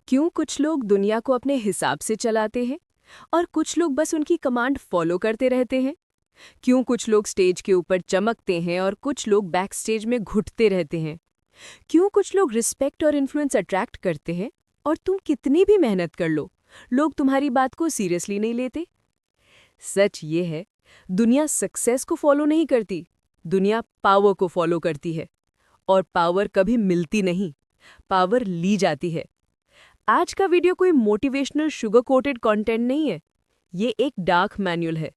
क्यों कुछ लोग दुनिया को अपने हिसाब से चलाते हैं और कुछ लोग बस उनकी कमांड फॉलो करते रहते हैं? क्यों कुछ लोग स्टेज के ऊपर चमकते हैं और कुछ लोग बैक स्टेज में घुटते रहते हैं? क्यों कुछ लोग रिस्पेक्ट और इन्फ्लुएंस अट्रैक्ट करते हैं और तुम कितनी भी मेहनत कर लो, लोग तुम्हारी बात को सीरियसली नहीं लेते? सच ये है, दुनिया सक्सेस को फॉलो नहीं करती, दुनिया पावर को फॉलो करती है। और पावर कभी मिलती नहीं, पावर ली जाती है। आज का वीडियो कोई मोटिवेशनल शुगर कोटेड कंटेंट नहीं है। ये एक डार्क मैनुअल है,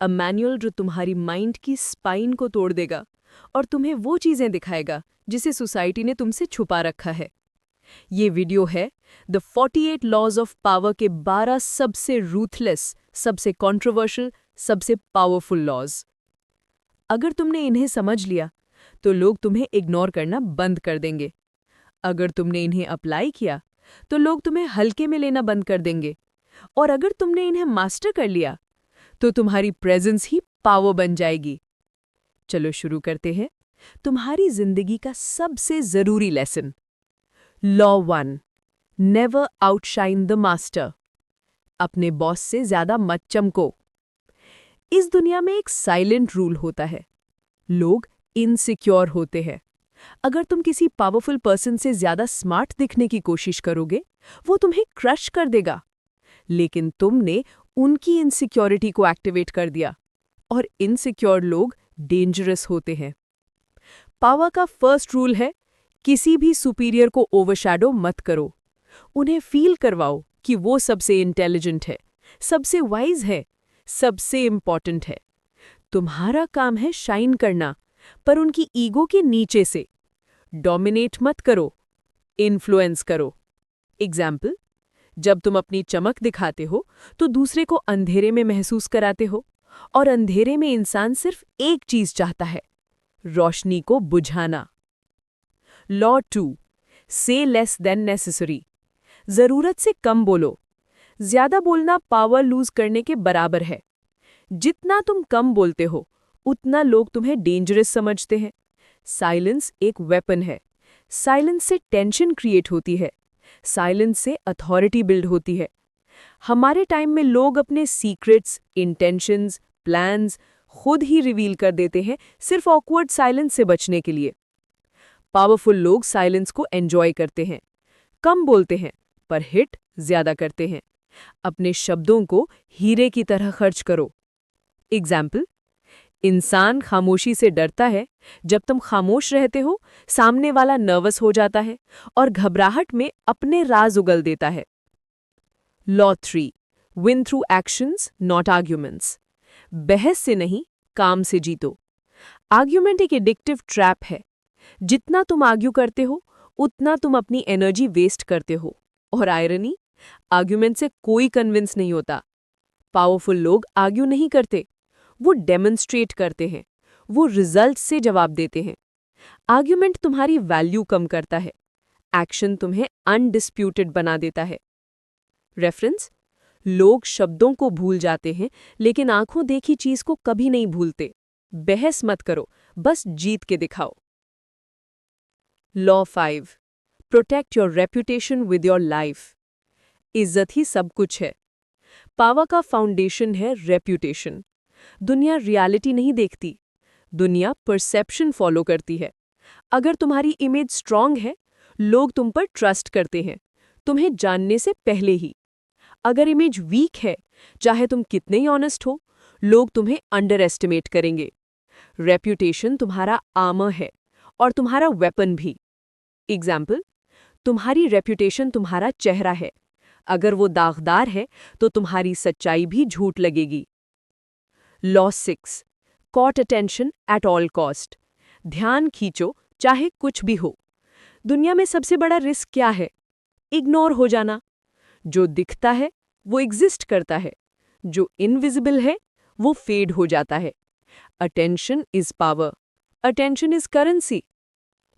अ मैनुअल जो तुम्हारी माइंड की स्पाइन को तोड़ देगा और तुम्हें वो चीजें दिखाएगा जिसे सोसाइटी ने तुमसे छुपा रखा है। ये वीडियो है द 48 लॉज ऑफ पावर के 12 सबसे रूथलेस, सबसे कंट्रोवर्शियल, सबसे पावरफुल लॉज। अगर तुमने इन्हें समझ लिया तो लोग तुम्हें इग्नोर करना बंद कर देंगे। अगर तुमने इन्हें अप्लाई किया तो लोग तुम्हें हल्के में लेना बंद कर देंगे। और अगर तुमने इन्हें मास्टर कर लिया तो तुम्हारी प्रेजेंस ही पावर बन जाएगी। चलो शुरू करते हैं तुम्हारी जिंदगी का सबसे जरूरी lesson. Law 1, never outshine the master. अपने बॉस से ज्यादा मत चमको। इस दुनिया में एक साइलेंट रूल होता है, लोग इनसिक्योर होते हैं। अगर तुम किसी पावरफुल पर्सन से ज्यादा स्मार्ट दिखने की कोशिश करोगे, वो तुम्हें क्रश कर देगा। लेकिन तुमने उनकी इनसिक्योरिटी को एक्टिवेट कर दिया, और इनसिक्योर लोग डेंजरस होते हैं। पावर का फर्स्ट रूल है, किसी भी सुपीरियर को ओवरशैडो मत करो। उन्हें फील करवाओ कि वो सबसे इंटेलिजेंट है, सबसे वाइज है, सबसे इंपॉर्टेंट है। तुम्हारा काम है शाइन करना, पर उनकी ईगो के नीचे से। डोमिनेट मत करो, इन्फ्लुएंस करो। एग्जाम्पल, जब तुम अपनी चमक दिखाते हो तो दूसरे को अंधेरे में महसूस कराते हो, और अंधेरे में इंसान सिर्फ एक चीज चाहता है, रोशनी को बुझाना। लॉ 2, से लेस देन नेसेसरी। जरूरत से कम बोलो। ज्यादा बोलना पावर लूज करने के बराबर है। जितना तुम कम बोलते हो उतना लोग तुम्हें डेंजरस समझते हैं। साइलेंस एक वेपन है। साइलेंस से टेंशन क्रिएट होती है, साइलेंस से अथॉरिटी बिल्ड होती है। हमारे टाइम में लोग अपने सीक्रेट्स, इंटेंशंस, प्लान्स खुद ही रिवील कर देते हैं, सिर्फ ऑकवर्ड साइलेंस से बचने के लिए। पावरफुल लोग साइलेंस को एंजॉय करते हैं, कम बोलते हैं पर हिट ज्यादा करते हैं। अपने शब्दों को हीरे की तरह खर्च करो। एग्जाम्पल, इंसान खामोशी से डरता है। जब तुम खामोश रहते हो, सामने वाला नर्वस हो जाता है और घबराहट में अपने राज उगल देता है। Law 3, win through actions not arguments. बहस से नहीं, काम से जीतो। आर्ग्यूमेंट एक एडिक्टिव ट्रैप है। जितना तुम आर्ग्यू करते हो उतना तुम अपनी एनर्जी वेस्ट करते हो। और आयरनी, आर्ग्यूमेंट से कोई कन्विंस नहीं होता। पावरफुल लोग आर्ग्यू नहीं करते, वो डेमोन्स्ट्रेट करते हैं, वो रिजल्ट से जवाब देते हैं। आर्ग्यूमेंट तुम्हारी वैल्यू कम करता है, एक्शन तुम्हें अनडिस्प्यूटेड बना देता है। रेफरेंस, लोग शब्दों को भूल जाते हैं लेकिन आंखों देखी चीज को कभी नहीं भूलते। बहस मत करो, बस जीत के दिखाओ। Law 5, protect your reputation with your life. इज्जत ही सब कुछ है। पावर का फाउंडेशन है रेप्यूटेशन। दुनिया रियलिटी नहीं देखती, दुनिया परसेप्शन फॉलो करती है। अगर तुम्हारी इमेज स्ट्रांग है, लोग तुम पर ट्रस्ट करते हैं, तुम्हें जानने से पहले ही। अगर इमेज वीक है, चाहे तुम कितने ही ऑनेस्ट हो, लोग तुम्हें अंडर एस्टिमेट करेंगे। रेप्यूटेशन तुम्हारा आर्मर है और तुम्हारा वेपन भी। एग्जाम्पल, तुम्हारी रेप्यूटेशन तुम्हारा चेहरा है। अगर वो दागदार है तो तुम्हारी सच्चाई भी झूठ लगेगी। Law 6, court attention at all cost. ध्यान खींचो चाहे कुछ भी हो। दुनिया में सबसे बड़ा रिस्क क्या है? इग्नोर हो जाना। जो दिखता है वो एग्जिस्ट करता है, जो इनविजिबल है वो फेड हो जाता है। Attention is power, attention is currency.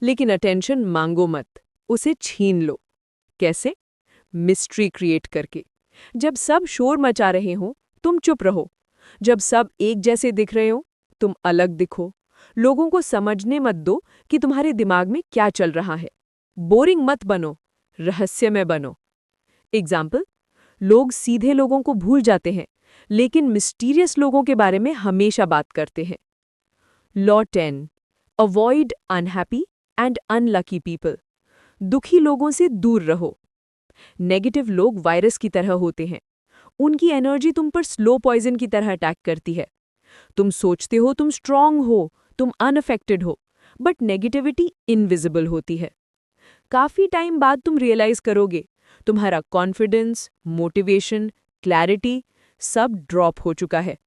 लेकिन अटेंशन मांगो मत, उसे छीन लो। कैसे? मिस्ट्री क्रिएट करके। जब सब शोर मचा रहे हो तुम चुप रहो। जब सब एक जैसे दिख रहे हो तुम अलग दिखो। लोगों को समझने मत दो कि तुम्हारे दिमाग में क्या चल रहा है। बोरिंग मत बनो, रहस्यमय बनो। एग्जाम्पल, लोग सीधे लोगों को भूल जाते हैं, लेकिन मिस्टीरियस लोगों के बारे में हमेशा बात करते हैं। Law 10, avoid unhappy and unlucky people. दुखी लोगों से दूर रहो। नेगेटिव लोग वायरस की तरह होते हैं। उनकी एनर्जी तुम पर स्लो पॉइजन की तरह अटैक करती है। तुम सोचते हो तुम स्ट्रांग हो, तुम अनअफेक्टेड हो, बट नेगेटिविटी इनविजिबल होती है। काफी टाइम बाद तुम रियलाइज करोगे तुम्हारा कॉन्फिडेंस, मोटिवेशन, क्लैरिटी सब ड्रॉप हो चुका है।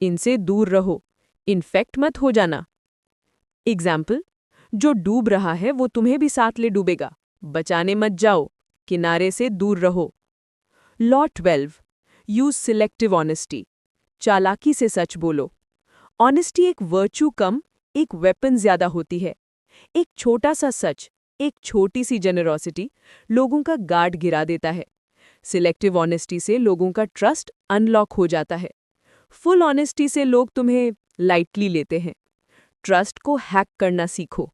इनसे दूर रहो, इन्फेक्ट मत हो जाना। एग्जाम्पल, जो डूब रहा है वो तुम्हें भी साथ ले डूबेगा। बचाने मत जाओ, किनारे से दूर रहो। Law 12, use selective honesty. चालाकी से सच बोलो। ऑनेस्टी एक वर्च्यू कम एक वेपन ज्यादा होती है। एक छोटा सा सच, एक छोटी सी जेनरोसिटी लोगों का गार्ड गिरा देता है। सिलेक्टिव ऑनेस्टी से लोगों का ट्रस्ट अनलॉक हो जाता है। फुल ऑनेस्टी से लोग तुम्हें लाइटली लेते हैं। ट्रस्ट को हैक करना सीखो।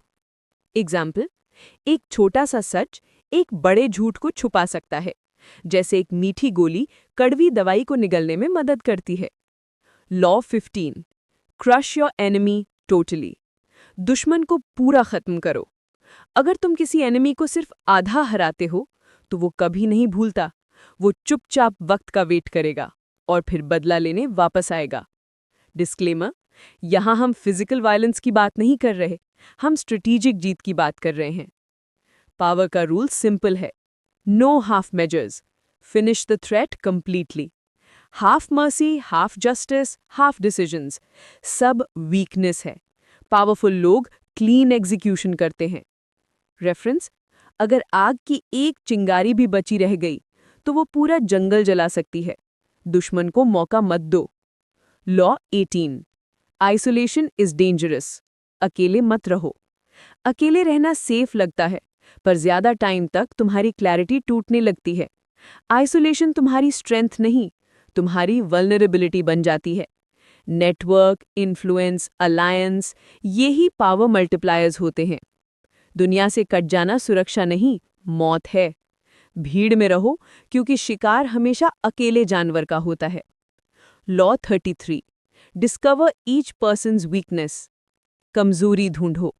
एग्जाम्पल, एक छोटा सा सच एक बड़े झूठ को छुपा सकता है, जैसे एक मीठी गोली कड़वी दवाई को निगलने में मदद करती है। Law 15, crush your enemy totally. दुश्मन को पूरा खत्म करो। अगर तुम किसी एनिमी को सिर्फ आधा हराते हो तो वो कभी नहीं भूलता। वो चुपचाप वक्त का वेट करेगा और फिर बदला लेने वापस आएगा। डिस्क्लेमर, यहां हम फिजिकल वायलेंस की बात नहीं कर रहे, हम स्ट्रेटेजिक जीत की बात कर रहे हैं। पावर का रूल सिंपल है, no half measures, finish the threat completely. Half mercy, half justice, half decisions सब वीकनेस है। पावरफुल लोग क्लीन एग्जीक्यूशन करते हैं। रेफरेंस, अगर आग की एक चिंगारी भी बची रह गई तो वो पूरा जंगल जला सकती है। दुश्मन को मौका मत दो। Law 18, isolation is dangerous. अकेले मत रहो। अकेले रहना सेफ लगता है, पर ज्यादा टाइम तक तुम्हारी क्लैरिटी टूटने लगती है। आइसोलेशन तुम्हारी स्ट्रेंथ नहीं, तुम्हारी वल्नरेबिलिटी बन जाती है। नेटवर्क, इन्फ्लुएंस, अलायंस यही पावर मल्टीप्लायर्स होते हैं। दुनिया से कट जाना सुरक्षा नहीं, मौत है। भीड़ में रहो क्योंकि शिकार हमेशा अकेले जानवर का होता है। Law 33, discover each persons weakness. कमजोरी ढूंढो।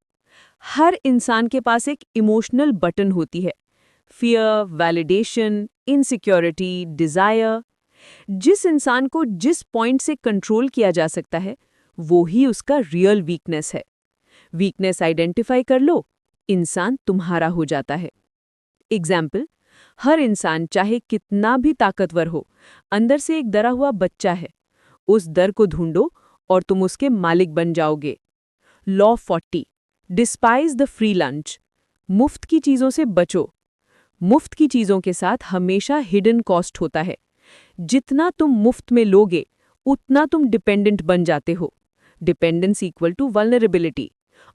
हर इंसान के पास एक इमोशनल बटन होती है। Fear, validation, insecurity, desire. जिस इंसान को जिस पॉइंट से कंट्रोल किया जा सकता है वो ही उसका रियल वीकनेस है। वीकनेस आइडेंटिफाई कर लो, इंसान तुम्हारा हो जाता है। एग्जाम्पल, हर इंसान चाहे कितना भी ताकतवर हो, अंदर से एक डरा हुआ बच्चा है। उस डर को ढूंढो और तुम उसके मालिक बन जाओगे। Law 40, despise the free lunch. मुफ्त की चीजों से बचो। मुफ्त की चीजों के साथ हमेशा हिडन कॉस्ट होता है। जितना तुम मुफ्त में लोगे उतना तुम डिपेंडेंट बन जाते हो। डिपेंडेंस इक्वल टू वल्नरेबिलिटी,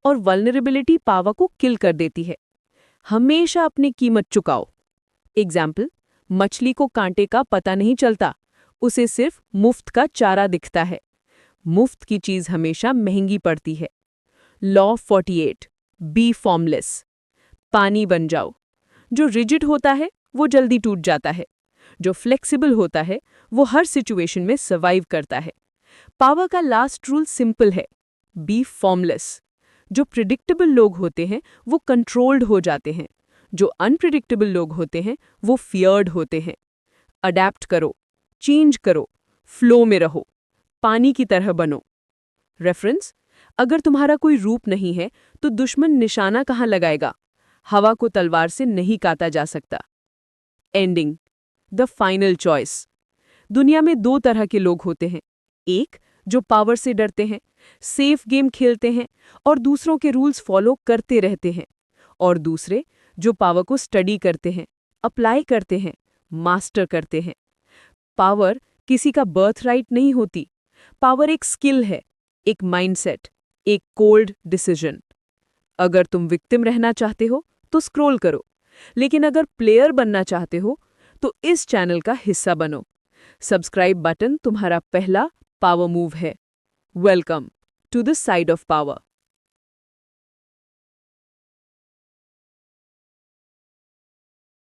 और वल्नरेबिलिटी पावर को किल कर देती है। हमेशा अपनी कीमत चुकाओ। एग्जाम्पल, मछली को कांटे का पता नहीं चलता, उसे सिर्फ मुफ्त का चारा दिखता है। मुफ्त की चीज हमेशा महंगी पड़ती है। Law 48, be formless. पानी बन जाओ। जो रिजिड होता है वो जल्दी टूट जाता है। जो फ्लेक्सिबल होता है वो हर सिचुएशन में सर्वाइव करता है। पावर का लास्ट रूल सिंपल है, बी फॉर्मलेस। जो प्रिडिक्टेबल लोग होते हैं वो कंट्रोल्ड हो जाते हैं। जो अनप्रिडिक्टेबल लोग होते हैं वो फियर्ड होते हैं। अडैप्ट करो, चेंज करो, फ्लो में रहो, पानी की तरह बनो। रेफरेंस, अगर तुम्हारा कोई रूप नहीं है तो दुश्मन निशाना कहाँ लगाएगा? हवा को तलवार से नहीं काटा जा सकता। Ending, the final choice. दुनिया में दो तरह के लोग होते हैं, एक जो पावर से डरते हैं, सेफ गेम खेलते हैं और दूसरों के रूल्स फॉलो करते रहते हैं, और दूसरे जो पावर को स्टडी करते हैं, अप्लाई करते हैं, मास्टर करते हैं। पावर किसी का बर्थ राइट नहीं होती। पावर एक स्किल है, एक माइंडसेट, एक कोल्ड डिसीजन। अगर तुम विक्टिम रहना चाहते हो तो स्क्रॉल करो, लेकिन अगर प्लेयर बनना चाहते हो तो इस चैनल का हिस्सा बनो। सब्सक्राइब बटन तुम्हारा पहला पावर मूव है। Welcome to the side of power.